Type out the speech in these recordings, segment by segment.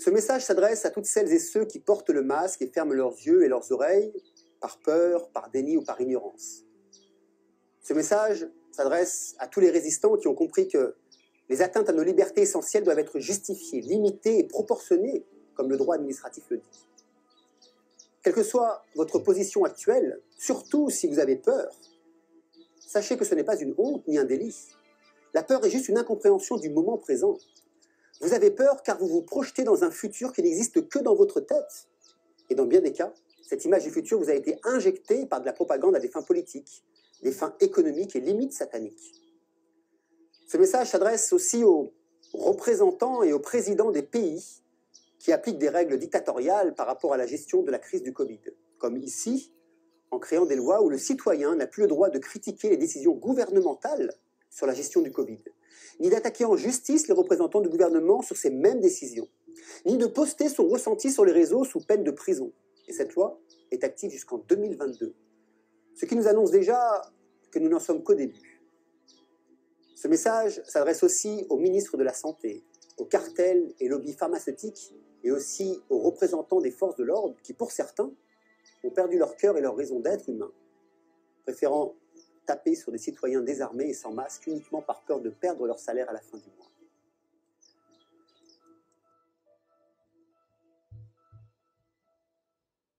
Ce message s'adresse à toutes celles et ceux qui portent le masque et ferment leurs yeux et leurs oreilles par peur, par déni ou par ignorance. Ce message s'adresse à tous les résistants qui ont compris que les atteintes à nos libertés essentielles doivent être justifiées, limitées et proportionnées, comme le droit administratif le dit. Quelle que soit votre position actuelle, surtout si vous avez peur, sachez que ce n'est pas une honte ni un délit. La peur est juste une incompréhension du moment présent. Vous avez peur car vous vous projetez dans un futur qui n'existe que dans votre tête. Et dans bien des cas, cette image du futur vous a été injectée par de la propagande à des fins politiques, des fins économiques et limite sataniques. Ce message s'adresse aussi aux représentants et aux présidents des pays qui appliquent des règles dictatoriales par rapport à la gestion de la crise du Covid, comme ici, en créant des lois où le citoyen n'a plus le droit de critiquer les décisions gouvernementales sur la gestion du Covid, ni d'attaquer en justice les représentants du gouvernement sur ces mêmes décisions, ni de poster son ressenti sur les réseaux sous peine de prison. Et cette loi est active jusqu'en 2022. Ce qui nous annonce déjà que nous n'en sommes qu'au début. Ce message s'adresse aussi aux ministres de la Santé, aux cartels et lobbies pharmaceutiques, et aussi aux représentants des forces de l'ordre qui, pour certains, ont perdu leur cœur et leur raison d'être humain, préférant taper sur des citoyens désarmés et sans masque uniquement par peur de perdre leur salaire à la fin du mois.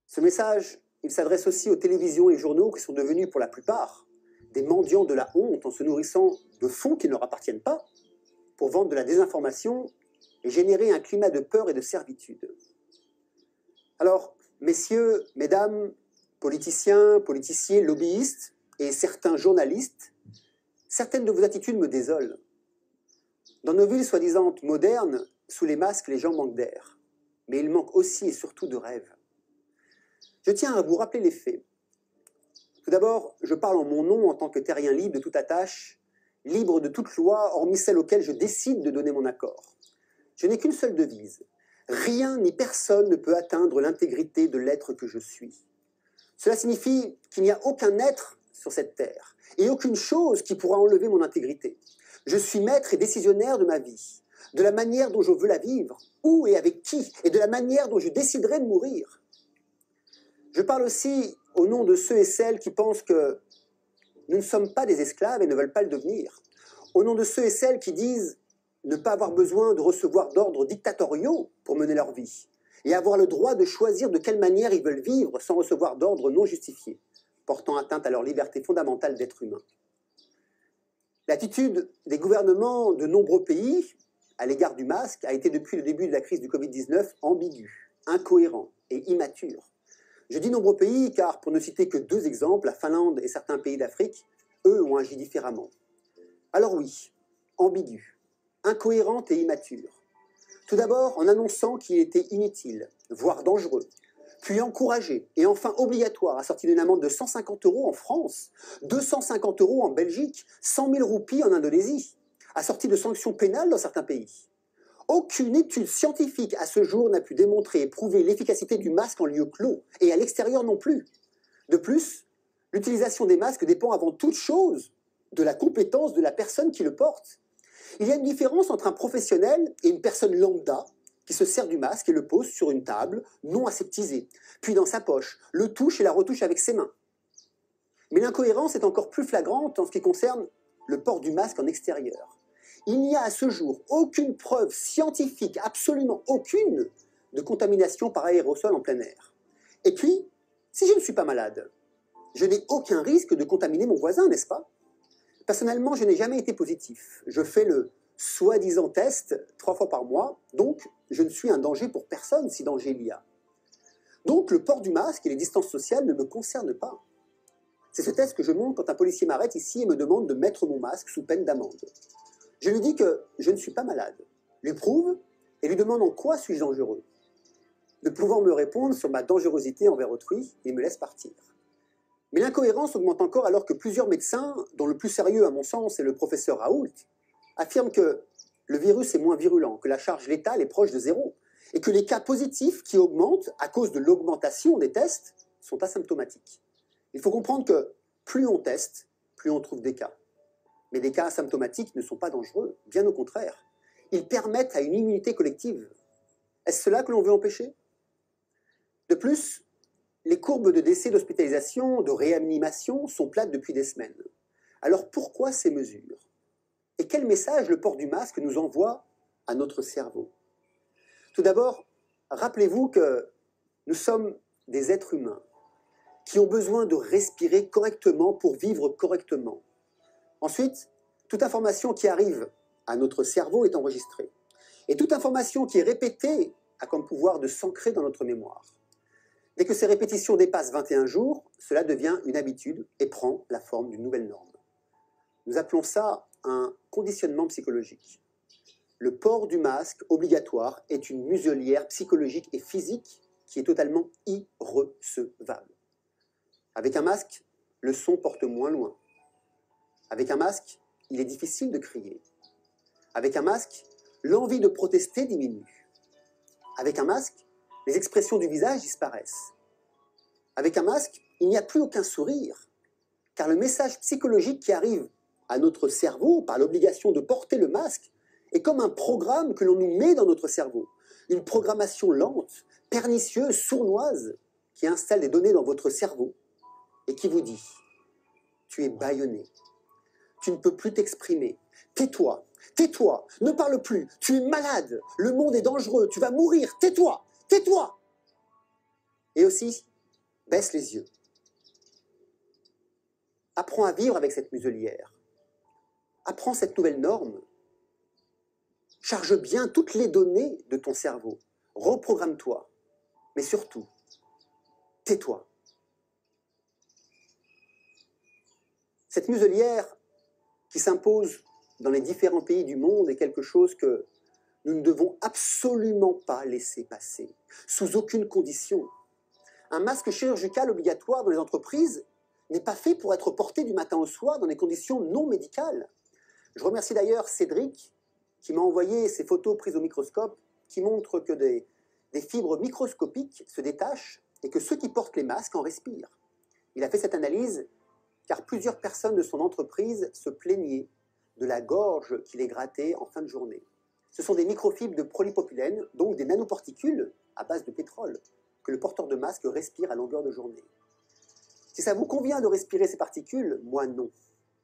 Ce message, il s'adresse aussi aux télévisions et journaux qui sont devenus, pour la plupart, des mendiants de la honte en se nourrissant de fonds qui ne leur appartiennent pas pour vendre de la désinformation et générer un climat de peur et de servitude. Alors, messieurs, mesdames, politiciens, politiciens, lobbyistes et certains journalistes, certaines de vos attitudes me désolent. Dans nos villes soi-disant modernes, sous les masques, les gens manquent d'air. Mais ils manquent aussi et surtout de rêves. Je tiens à vous rappeler les faits. Tout d'abord, je parle en mon nom en tant que terrien libre de toute attache, libre de toute loi, hormis celle auquel je décide de donner mon accord. Je n'ai qu'une seule devise. Rien ni personne ne peut atteindre l'intégrité de l'être que je suis. Cela signifie qu'il n'y a aucun être sur cette terre et aucune chose qui pourra enlever mon intégrité. Je suis maître et décisionnaire de ma vie, de la manière dont je veux la vivre, où et avec qui, et de la manière dont je déciderai de mourir. Je parle aussi au nom de ceux et celles qui pensent que nous ne sommes pas des esclaves et ne veulent pas le devenir. Au nom de ceux et celles qui disent ne pas avoir besoin de recevoir d'ordres dictatoriaux pour mener leur vie et avoir le droit de choisir de quelle manière ils veulent vivre sans recevoir d'ordres non justifiés, portant atteinte à leur liberté fondamentale d'être humain. L'attitude des gouvernements de nombreux pays à l'égard du masque a été depuis le début de la crise du Covid-19 ambiguë, incohérent et immature. Je dis nombreux pays car, pour ne citer que deux exemples, la Finlande et certains pays d'Afrique, eux ont agi différemment. Alors oui, ambigu, incohérente et immature. Tout d'abord en annonçant qu'il était inutile, voire dangereux, puis encouragé et enfin obligatoire, assorti d'une amende de 150 € en France, 250 € en Belgique, 100 000 roupies en Indonésie, assorti de sanctions pénales dans certains pays. Aucune étude scientifique à ce jour n'a pu démontrer et prouver l'efficacité du masque en lieu clos, et à l'extérieur non plus. De plus, l'utilisation des masques dépend avant toute chose de la compétence de la personne qui le porte. Il y a une différence entre un professionnel et une personne lambda qui se sert du masque et le pose sur une table non aseptisée, puis dans sa poche, le touche et la retouche avec ses mains. Mais l'incohérence est encore plus flagrante en ce qui concerne le port du masque en extérieur. Il n'y a à ce jour aucune preuve scientifique, absolument aucune, de contamination par aérosol en plein air. Et puis, si je ne suis pas malade, je n'ai aucun risque de contaminer mon voisin, n'est-ce pas? Personnellement, je n'ai jamais été positif. Je fais le soi-disant test 3 fois par mois, donc je ne suis un danger pour personne si danger il y a. Donc le port du masque et les distances sociales ne me concernent pas. C'est ce test que je montre quand un policier m'arrête ici et me demande de mettre mon masque sous peine d'amende. Je lui dis que je ne suis pas malade, lui prouve et lui demande en quoi suis-je dangereux. Ne pouvant me répondre sur ma dangerosité envers autrui, il me laisse partir. Mais l'incohérence augmente encore alors que plusieurs médecins, dont le plus sérieux à mon sens est le professeur Raoult, affirment que le virus est moins virulent, que la charge létale est proche de zéro, et que les cas positifs qui augmentent à cause de l'augmentation des tests sont asymptomatiques. Il faut comprendre que plus on teste, plus on trouve des cas. Mais des cas asymptomatiques ne sont pas dangereux, bien au contraire. Ils permettent à une immunité collective. Est-ce cela que l'on veut empêcher? De plus, les courbes de décès, d'hospitalisation, de réanimation sont plates depuis des semaines. Alors pourquoi ces mesures? Et quel message le port du masque nous envoie à notre cerveau? Tout d'abord, rappelez-vous que nous sommes des êtres humains qui ont besoin de respirer correctement pour vivre correctement. Ensuite, toute information qui arrive à notre cerveau est enregistrée. Et toute information qui est répétée a comme pouvoir de s'ancrer dans notre mémoire. Dès que ces répétitions dépassent 21 jours, cela devient une habitude et prend la forme d'une nouvelle norme. Nous appelons ça un conditionnement psychologique. Le port du masque obligatoire est une muselière psychologique et physique qui est totalement irrecevable. Avec un masque, le son porte moins loin. Avec un masque, il est difficile de crier. Avec un masque, l'envie de protester diminue. Avec un masque, les expressions du visage disparaissent. Avec un masque, il n'y a plus aucun sourire, car le message psychologique qui arrive à notre cerveau par l'obligation de porter le masque est comme un programme que l'on nous met dans notre cerveau. Une programmation lente, pernicieuse, sournoise, qui installe des données dans votre cerveau et qui vous dit « Tu es bâillonné, tu ne peux plus t'exprimer, tais-toi, tais-toi, ne parle plus, tu es malade, le monde est dangereux, tu vas mourir, tais-toi, tais-toi » Et aussi, baisse les yeux. Apprends à vivre avec cette muselière. Apprends cette nouvelle norme. Charge bien toutes les données de ton cerveau. Reprogramme-toi. Mais surtout, tais-toi. Cette muselière qui s'impose dans les différents pays du monde est quelque chose que nous ne devons absolument pas laisser passer, sous aucune condition. Un masque chirurgical obligatoire dans les entreprises n'est pas fait pour être porté du matin au soir dans des conditions non médicales. Je remercie d'ailleurs Cédric qui m'a envoyé ces photos prises au microscope qui montrent que des fibres microscopiques se détachent et que ceux qui portent les masques en respirent. Il a fait cette analyse car plusieurs personnes de son entreprise se plaignaient de la gorge qui les grattait en fin de journée. Ce sont des microfibres de polypropylène, donc des nanoparticules à base de pétrole, que le porteur de masque respire à longueur de journée. Si ça vous convient de respirer ces particules, moi non.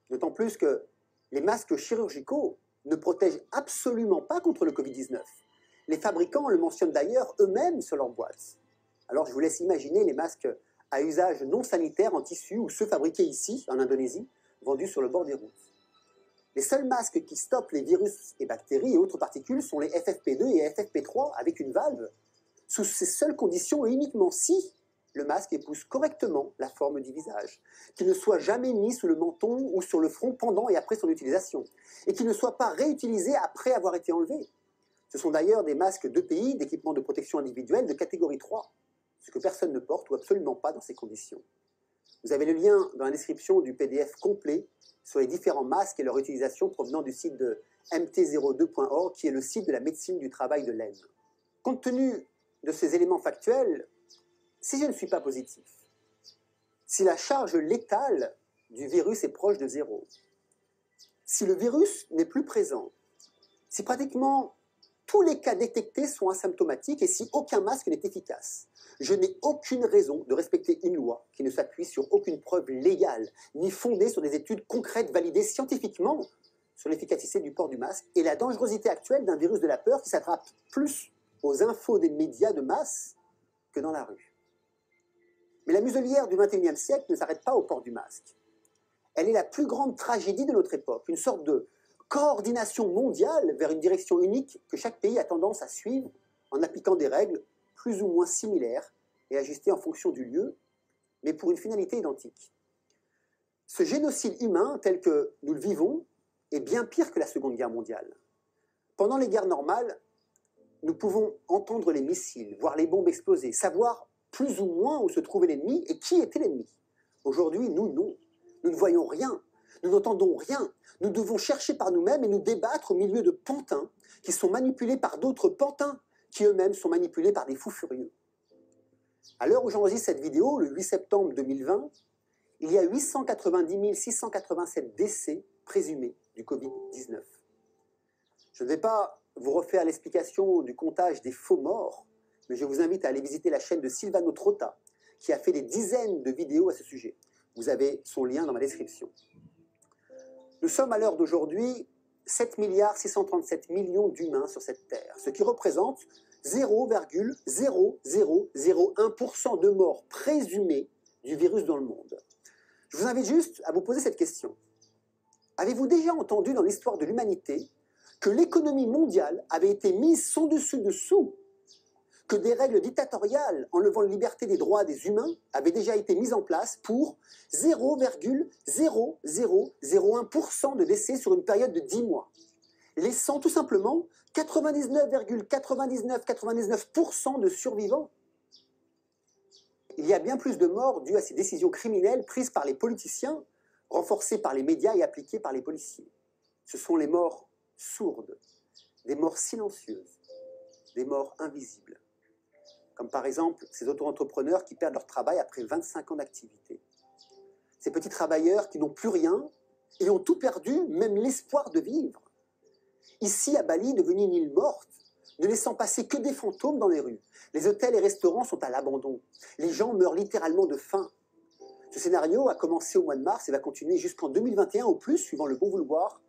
D'autant plus que les masques chirurgicaux ne protègent absolument pas contre le Covid-19. Les fabricants le mentionnent d'ailleurs eux-mêmes sur leur boîte. Alors je vous laisse imaginer les masques à usage non sanitaire en tissu ou ceux fabriqués ici, en Indonésie, vendus sur le bord des routes. Les seuls masques qui stoppent les virus et bactéries et autres particules sont les FFP2 et FFP3 avec une valve. Sous ces seules conditions et uniquement si le masque épouse correctement la forme du visage, qu'il ne soit jamais mis sous le menton ou sur le front pendant et après son utilisation, et qu'il ne soit pas réutilisé après avoir été enlevé. Ce sont d'ailleurs des masques d'EPI, d'équipement de protection individuelle de catégorie 3, ce que personne ne porte ou absolument pas dans ces conditions. Vous avez le lien dans la description du PDF complet sur les différents masques et leur utilisation provenant du site de mt02.org, qui est le site de la médecine du travail de l'Aisne. Compte tenu de ces éléments factuels, si je ne suis pas positif, si la charge létale du virus est proche de 0, si le virus n'est plus présent, si pratiquement tous les cas détectés sont asymptomatiques et si aucun masque n'est efficace, je n'ai aucune raison de respecter une loi qui ne s'appuie sur aucune preuve légale, ni fondée sur des études concrètes validées scientifiquement sur l'efficacité du port du masque et la dangerosité actuelle d'un virus de la peur qui s'attrape plus aux infos des médias de masse que dans la rue. Mais la muselière du XXIe siècle ne s'arrête pas au port du masque. Elle est la plus grande tragédie de notre époque, une sorte de coordination mondiale vers une direction unique que chaque pays a tendance à suivre en appliquant des règles plus ou moins similaires et ajustées en fonction du lieu, mais pour une finalité identique. Ce génocide humain tel que nous le vivons est bien pire que la Seconde Guerre mondiale. Pendant les guerres normales, nous pouvons entendre les missiles, voir les bombes exploser, savoir plus ou moins où se trouvait l'ennemi et qui était l'ennemi. Aujourd'hui, nous, non. Nous ne voyons rien, nous n'entendons rien. Nous devons chercher par nous-mêmes et nous débattre au milieu de pantins qui sont manipulés par d'autres pantins qui eux-mêmes sont manipulés par des fous furieux. À l'heure où j'enregistre cette vidéo, le 8 septembre 2020, il y a 890 687 décès présumés du Covid-19. Je ne vais pas vous refaire l'explication du comptage des faux morts, mais je vous invite à aller visiter la chaîne de Silvano Trotta, qui a fait des dizaines de vidéos à ce sujet. Vous avez son lien dans ma description. Nous sommes à l'heure d'aujourd'hui 7,637 milliards d'humains sur cette Terre, ce qui représente 0,0001% de morts présumées du virus dans le monde. Je vous invite juste à vous poser cette question. Avez-vous déjà entendu dans l'histoire de l'humanité que l'économie mondiale avait été mise sans dessus dessous, que des règles dictatoriales enlevant la liberté des droits des humains avaient déjà été mises en place pour 0,0001% de décès sur une période de 10 mois, laissant tout simplement 99,9999% de survivants? Il y a bien plus de morts dues à ces décisions criminelles prises par les politiciens, renforcées par les médias et appliquées par les policiers. Ce sont les morts sourdes, des morts silencieuses, des morts invisibles. Comme par exemple ces auto-entrepreneurs qui perdent leur travail après 25 ans d'activité. Ces petits travailleurs qui n'ont plus rien et ont tout perdu, même l'espoir de vivre. Ici, à Bali, devenue une île morte, ne laissant passer que des fantômes dans les rues. Les hôtels et restaurants sont à l'abandon. Les gens meurent littéralement de faim. Ce scénario a commencé au mois de mars et va continuer jusqu'en 2021 au plus, suivant le bon vouloir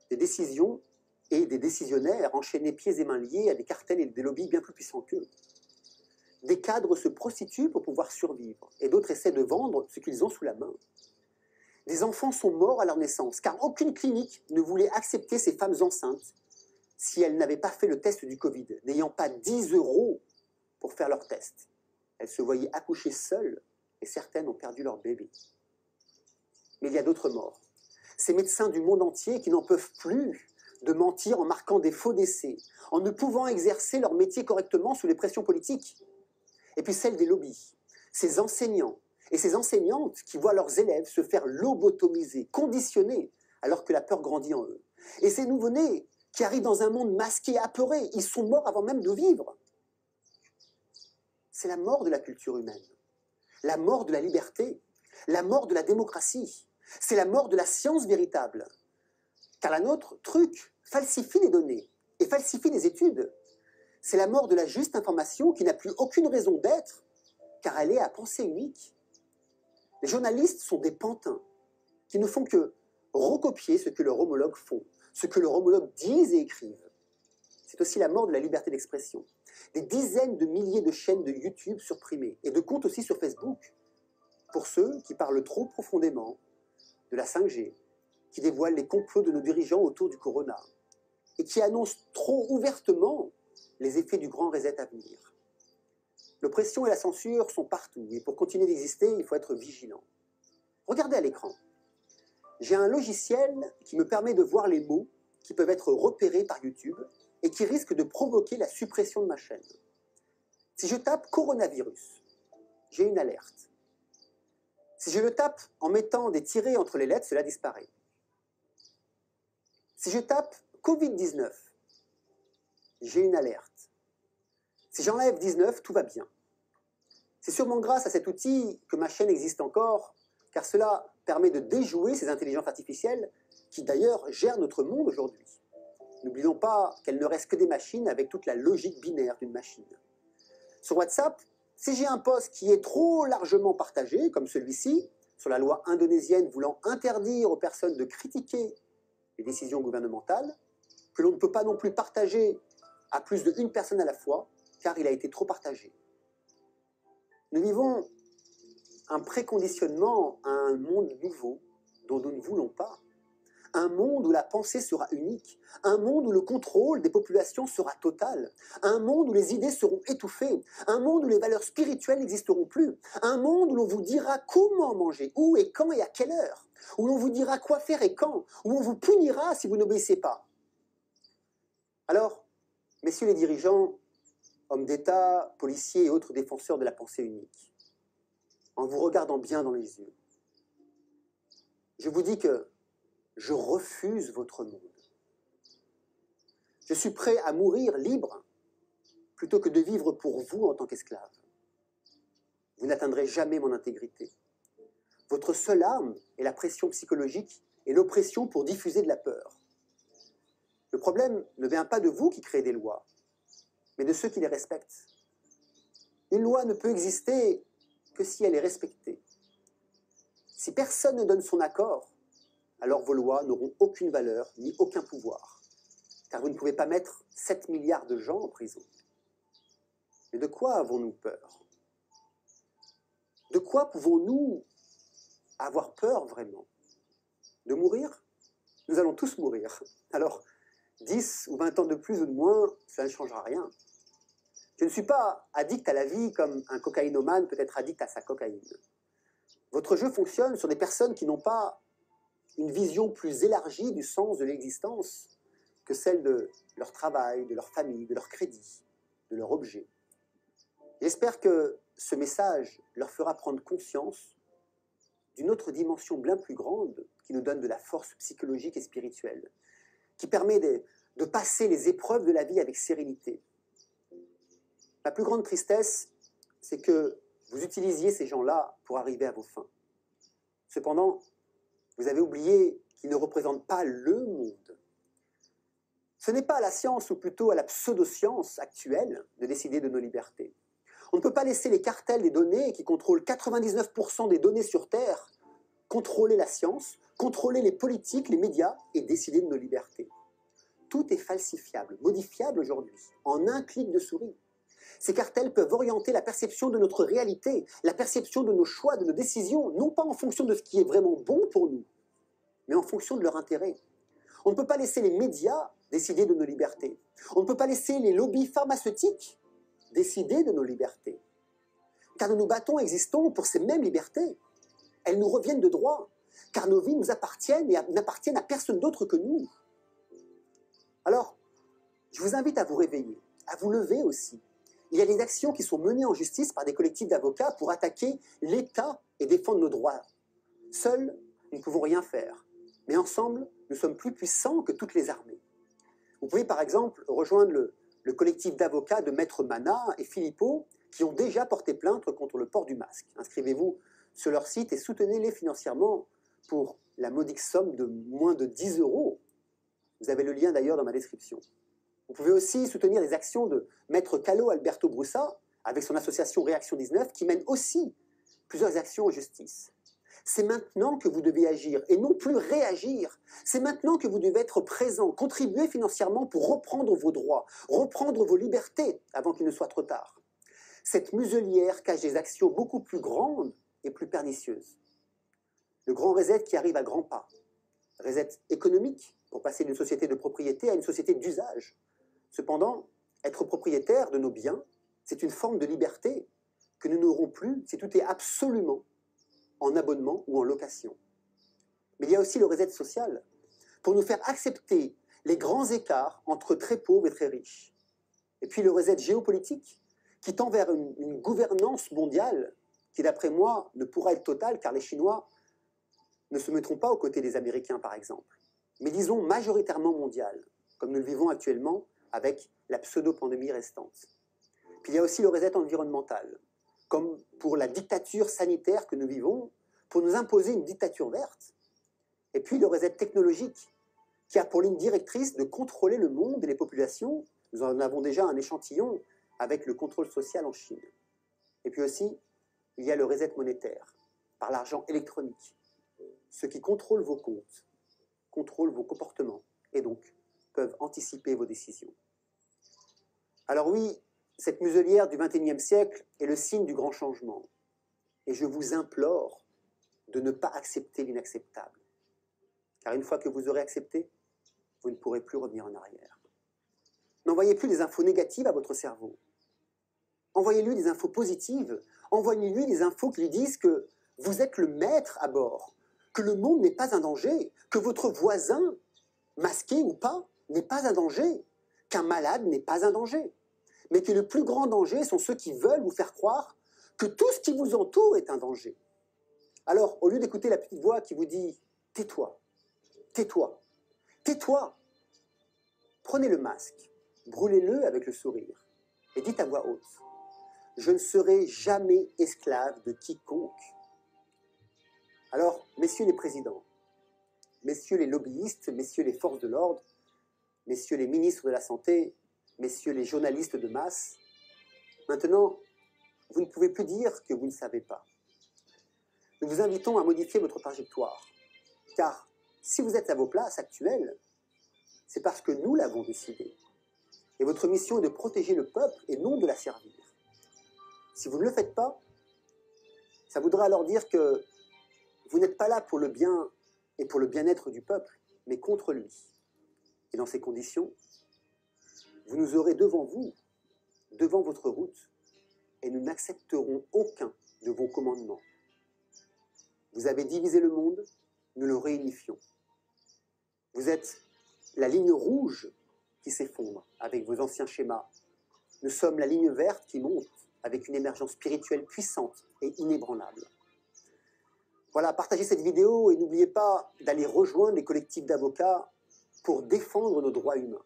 des décisions et des décisionnaires enchaînés pieds et mains liés à des cartels et des lobbies bien plus puissants qu'eux. Des cadres se prostituent pour pouvoir survivre et d'autres essaient de vendre ce qu'ils ont sous la main. Des enfants sont morts à leur naissance car aucune clinique ne voulait accepter ces femmes enceintes si elles n'avaient pas fait le test du Covid, n'ayant pas 10 € pour faire leur test. Elles se voyaient accoucher seules et certaines ont perdu leur bébé. Mais il y a d'autres morts. Ces médecins du monde entier qui n'en peuvent plus de mentir en marquant des faux décès, en ne pouvant exercer leur métier correctement sous les pressions politiques. Et puis celle des lobbies, ces enseignants et ces enseignantes qui voient leurs élèves se faire lobotomiser, conditionner, alors que la peur grandit en eux. Et ces nouveau-nés qui arrivent dans un monde masqué, apeuré, ils sont morts avant même de vivre. C'est la mort de la culture humaine, la mort de la liberté, la mort de la démocratie. C'est la mort de la science véritable. Car la nôtre, truc, falsifie les données et falsifie les études. C'est la mort de la juste information qui n'a plus aucune raison d'être, car elle est à pensée unique. Les journalistes sont des pantins qui ne font que recopier ce que leurs homologues font, ce que leurs homologues disent et écrivent. C'est aussi la mort de la liberté d'expression. Des dizaines de milliers de chaînes de YouTube supprimées et de comptes aussi sur Facebook pour ceux qui parlent trop profondément de la 5G, qui dévoilent les complots de nos dirigeants autour du corona et qui annoncent trop ouvertement les effets du grand reset à venir. L'oppression et la censure sont partout et pour continuer d'exister, il faut être vigilant. Regardez à l'écran. J'ai un logiciel qui me permet de voir les mots qui peuvent être repérés par YouTube et qui risquent de provoquer la suppression de ma chaîne. Si je tape coronavirus, j'ai une alerte. Si je le tape en mettant des tirets entre les lettres, cela disparaît. Si je tape Covid-19, j'ai une alerte. Si j'enlève 19, tout va bien. C'est sûrement grâce à cet outil que ma chaîne existe encore, car cela permet de déjouer ces intelligences artificielles qui d'ailleurs gèrent notre monde aujourd'hui. N'oublions pas qu'elles ne restent que des machines avec toute la logique binaire d'une machine. Sur WhatsApp, si j'ai un post qui est trop largement partagé, comme celui-ci, sur la loi indonésienne voulant interdire aux personnes de critiquer les décisions gouvernementales, que l'on ne peut pas non plus partager à plus d'une personne à la fois, car il a été trop partagé. Nous vivons un préconditionnement à un monde nouveau dont nous ne voulons pas. Un monde où la pensée sera unique, un monde où le contrôle des populations sera total, un monde où les idées seront étouffées, un monde où les valeurs spirituelles n'existeront plus, un monde où l'on vous dira comment manger, où et quand et à quelle heure, où l'on vous dira quoi faire et quand, où on vous punira si vous n'obéissez pas. Alors, messieurs les dirigeants, hommes d'État, policiers et autres défenseurs de la pensée unique, en vous regardant bien dans les yeux, je vous dis que je refuse votre monde. Je suis prêt à mourir libre plutôt que de vivre pour vous en tant qu'esclave. Vous n'atteindrez jamais mon intégrité. Votre seule arme est la pression psychologique et l'oppression pour diffuser de la peur. Le problème ne vient pas de vous qui créez des lois, mais de ceux qui les respectent. Une loi ne peut exister que si elle est respectée. Si personne ne donne son accord, alors vos lois n'auront aucune valeur ni aucun pouvoir, car vous ne pouvez pas mettre 7 milliards de gens en prison. Mais de quoi avons-nous peur? De quoi pouvons-nous avoir peur vraiment? De mourir? Nous allons tous mourir. Alors, 10 ou 20 ans de plus ou de moins, ça ne changera rien. Je ne suis pas addict à la vie comme un cocaïnomane peut être addict à sa cocaïne. Votre jeu fonctionne sur des personnes qui n'ont pas une vision plus élargie du sens de l'existence que celle de leur travail, de leur famille, de leur crédit, de leur objet. J'espère que ce message leur fera prendre conscience d'une autre dimension bien plus grande qui nous donne de la force psychologique et spirituelle, qui permet de passer les épreuves de la vie avec sérénité. La plus grande tristesse, c'est que vous utilisiez ces gens-là pour arriver à vos fins. Cependant, vous avez oublié qu'ils ne représentent pas le monde. Ce n'est pas à la science, ou plutôt à la pseudo-science actuelle, de décider de nos libertés. On ne peut pas laisser les cartels des données qui contrôlent 99% des données sur Terre contrôler la science, contrôler les politiques, les médias et décider de nos libertés. Tout est falsifiable, modifiable aujourd'hui, en un clic de souris. Ces cartels peuvent orienter la perception de notre réalité, la perception de nos choix, de nos décisions, non pas en fonction de ce qui est vraiment bon pour nous, mais en fonction de leur intérêt. On ne peut pas laisser les médias décider de nos libertés. On ne peut pas laisser les lobbies pharmaceutiques décider de nos libertés. Car nous nous battons et existons pour ces mêmes libertés. Elles nous reviennent de droit, car nos vies nous appartiennent et n'appartiennent à personne d'autre que nous. Alors, je vous invite à vous réveiller, à vous lever aussi. Il y a des actions qui sont menées en justice par des collectifs d'avocats pour attaquer l'État et défendre nos droits. Seuls, nous ne pouvons rien faire. Mais ensemble, nous sommes plus puissants que toutes les armées. Vous pouvez par exemple rejoindre le collectif d'avocats de Maître Mana et Philippot qui ont déjà porté plainte contre le port du masque. Inscrivez-vous sur leur site et soutenez-les financièrement pour la modique somme de moins de 10 €. Vous avez le lien d'ailleurs dans ma description. Vous pouvez aussi soutenir les actions de Maître Calo Alberto Brussa avec son association Réaction 19 qui mène aussi plusieurs actions en justice. C'est maintenant que vous devez agir et non plus réagir. C'est maintenant que vous devez être présent, contribuer financièrement pour reprendre vos droits, reprendre vos libertés avant qu'il ne soit trop tard. Cette muselière cache des actions beaucoup plus grandes et plus pernicieuses. Le grand reset qui arrive à grands pas. Reset économique pour passer d'une société de propriété à une société d'usage. Cependant, être propriétaire de nos biens, c'est une forme de liberté que nous n'aurons plus si tout est absolument en abonnement ou en location. Mais il y a aussi le reset social, pour nous faire accepter les grands écarts entre très pauvres et très riches. Et puis le reset géopolitique, qui tend vers une gouvernance mondiale qui, d'après moi, ne pourra être totale, car les Chinois ne se mettront pas aux côtés des Américains, par exemple, mais disons majoritairement mondiale, comme nous le vivons actuellement avec la pseudo-pandémie restante. Puis il y a aussi le reset environnemental, comme pour la dictature sanitaire que nous vivons, pour nous imposer une dictature verte. Et puis le reset technologique, qui a pour ligne directrice de contrôler le monde et les populations. Nous en avons déjà un échantillon avec le contrôle social en Chine. Et puis aussi, il y a le reset monétaire, par l'argent électronique. Ceux qui contrôlent vos comptes, contrôlent vos comportements, et donc peuvent anticiper vos décisions. Alors oui, cette muselière du XXIe siècle est le signe du grand changement. Et je vous implore de ne pas accepter l'inacceptable. Car une fois que vous aurez accepté, vous ne pourrez plus revenir en arrière. N'envoyez plus des infos négatives à votre cerveau. Envoyez-lui des infos positives. Envoyez-lui des infos qui lui disent que vous êtes le maître à bord, que le monde n'est pas un danger, que votre voisin, masqué ou pas, n'est pas un danger, qu'un malade n'est pas un danger, mais que le plus grand danger sont ceux qui veulent vous faire croire que tout ce qui vous entoure est un danger. Alors, au lieu d'écouter la petite voix qui vous dit « tais-toi, tais-toi, tais-toi », prenez le masque, brûlez-le avec le sourire et dites à voix haute « Je ne serai jamais esclave de quiconque ». Alors, messieurs les présidents, messieurs les lobbyistes, messieurs les forces de l'ordre, messieurs les ministres de la Santé, messieurs les journalistes de masse, maintenant, vous ne pouvez plus dire que vous ne savez pas. Nous vous invitons à modifier votre trajectoire, car si vous êtes à vos places actuelles, c'est parce que nous l'avons décidé. Et votre mission est de protéger le peuple et non de la servir. Si vous ne le faites pas, ça voudra alors dire que vous n'êtes pas là pour le bien et pour le bien-être du peuple, mais contre lui. Et dans ces conditions, vous nous aurez devant vous, devant votre route, et nous n'accepterons aucun de vos commandements. Vous avez divisé le monde, nous le réunifions. Vous êtes la ligne rouge qui s'effondre avec vos anciens schémas. Nous sommes la ligne verte qui monte avec une émergence spirituelle puissante et inébranlable. Voilà, partagez cette vidéo et n'oubliez pas d'aller rejoindre les collectifs d'avocats pour défendre nos droits humains.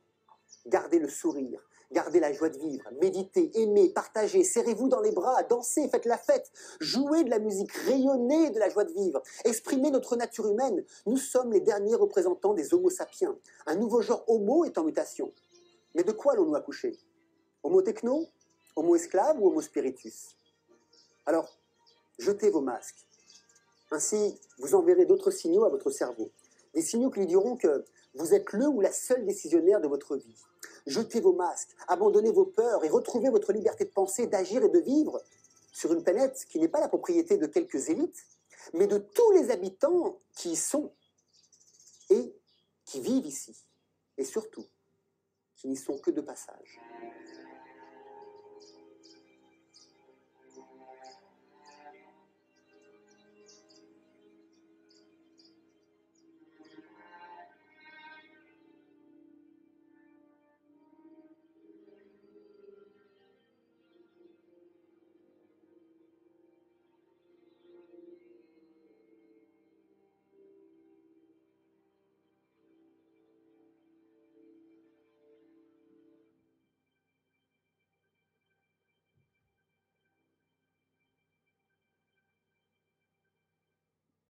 Gardez le sourire, gardez la joie de vivre, méditez, aimez, partagez, serrez-vous dans les bras, dansez, faites la fête, jouez de la musique, rayonnez de la joie de vivre, exprimez notre nature humaine. Nous sommes les derniers représentants des Homo sapiens. Un nouveau genre Homo est en mutation. Mais de quoi allons-nous accoucher? Homo techno? Homo esclave ou Homo spiritus? Alors, jetez vos masques. Ainsi, vous enverrez d'autres signaux à votre cerveau. Des signaux qui lui diront que vous êtes le ou la seule décisionnaire de votre vie. Jetez vos masques, abandonnez vos peurs et retrouvez votre liberté de penser, d'agir et de vivre sur une planète qui n'est pas la propriété de quelques élites, mais de tous les habitants qui y sont et qui vivent ici. Et surtout, qui n'y sont que de passage.